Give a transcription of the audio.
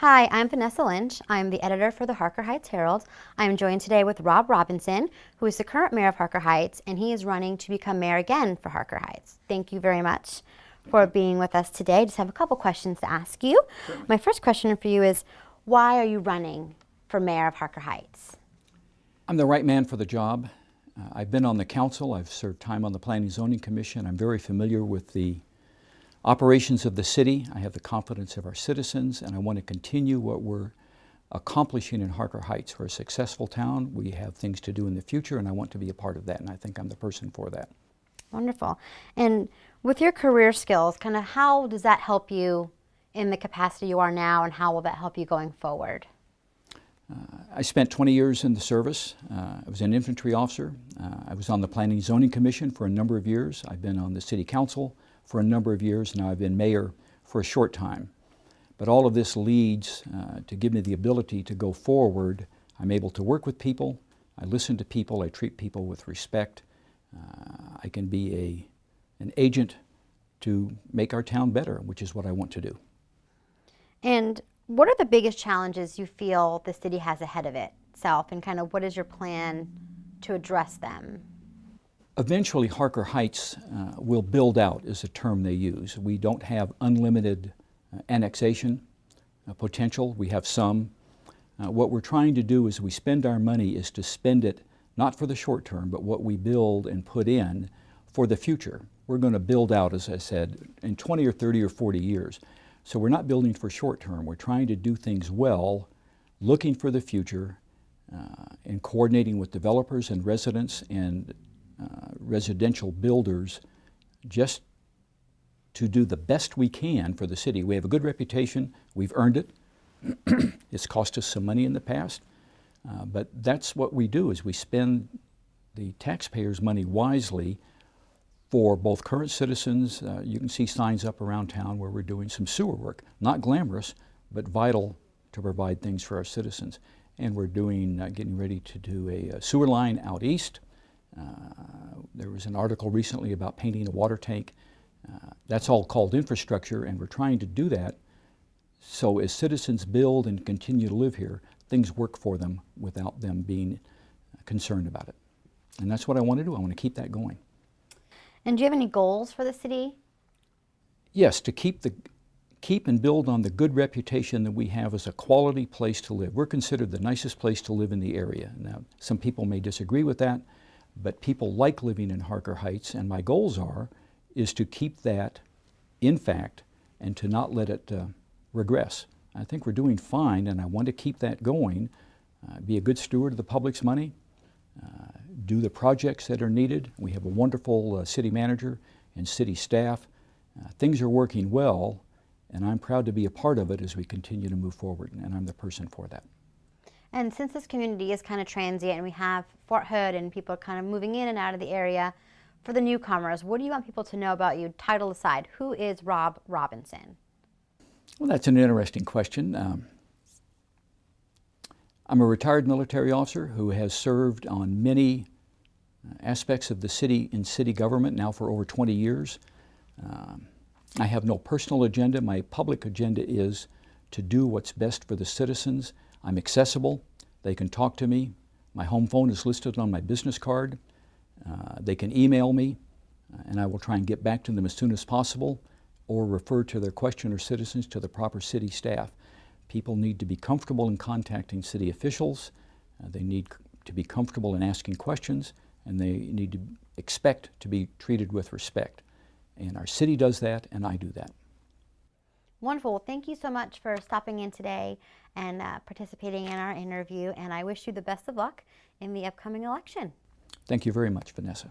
Hi, I'm Vanessa Lynch. I'm the editor for the Harker Heights Herald. I'm joined today with Rob Robinson, who is the current mayor of Harker Heights, and he is running to become mayor again for Harker Heights. Thank you very much for being with us today. I just have a couple questions to ask you. Certainly. My first question for you is, why are you running for mayor of Harker Heights? I'm the right man for the job. I've been on the council. I've served time on the Planning and Zoning Commission. I'm very familiar with the operations of the city. I have the confidence of our citizens, and I want to continue what we're accomplishing in Harker Heights. We're a successful town. We have things to do in the future, and I want to be a part of that, and I think I'm the person for that. Wonderful. And with your career skills, kind of how does that help you in the capacity you are now, and how will that help you going forward? I spent 20 years in the service. I was an infantry officer. I was on the Planning and Zoning Commission for a number of years. I've been on the City Council for a number of years. Now I've been mayor for a short time. But all of this leads to give me the ability to go forward. I'm able to work with people. I listen to people. I treat people with respect. I can be an agent to make our town better, which is what I want to do. And what are the biggest challenges you feel the city has ahead of itself, and kind of what is your plan to address them? Eventually, Harker Heights will build out, is a term they use. We don't have unlimited annexation potential. We have some. What we're trying to do as we spend our money is to spend it not for the short term, but what we build and put in for the future. We're going to build out, as I said, in 20 or 30 or 40 years. So we're not building for short term. We're trying to do things well, looking for the future, and coordinating with developers and residents and residential builders just to do the best we can for the city. We have a good reputation. We've earned it. It's cost us some money in the past. But that's what we do, is we spend the taxpayers' money wisely for both current citizens. You can see signs up around town where we're doing some sewer work. Not glamorous, but vital to provide things for our citizens. And we're doing, getting ready to do a sewer line out east. There was an article recently about painting a water tank. That's all called infrastructure, and we're trying to do that so as citizens build and continue to live here, things work for them without them being concerned about it. And that's what I want to do. I want to keep that going. And do you have any goals for the city? Yes, to keep and build on the good reputation that we have as a quality place to live. We're considered the nicest place to live in the area. Now, some people may disagree with that, but people like living in Harker Heights, and my goals is to keep that in fact and to not let it regress. I think we're doing fine, and I want to keep that going, be a good steward of the public's money, do the projects that are needed. We have a wonderful city manager and city staff. Things are working well, and I'm proud to be a part of it as we continue to move forward, and I'm the person for that. And since this community is kind of transient and we have Fort Hood and people are kind of moving in and out of the area, for the newcomers, what do you want people to know about you, title aside? Who is Rob Robinson? Well, that's an interesting question. I'm a retired military officer who has served on many aspects of the city in city government now for over 20 years. I have no personal agenda. My public agenda is to do what's best for the citizens. I'm accessible. They can talk to me. My home phone is listed on my business card. They can email me, and I will try and get back to them as soon as possible, or refer to their question or citizens to the proper city staff. People need to be comfortable in contacting city officials. They need to be comfortable in asking questions, and they need to expect to be treated with respect. And our city does that, and I do that. Wonderful. Well, thank you so much for stopping in today and participating in our interview, and I wish you the best of luck in the upcoming election. Thank you very much, Vanessa.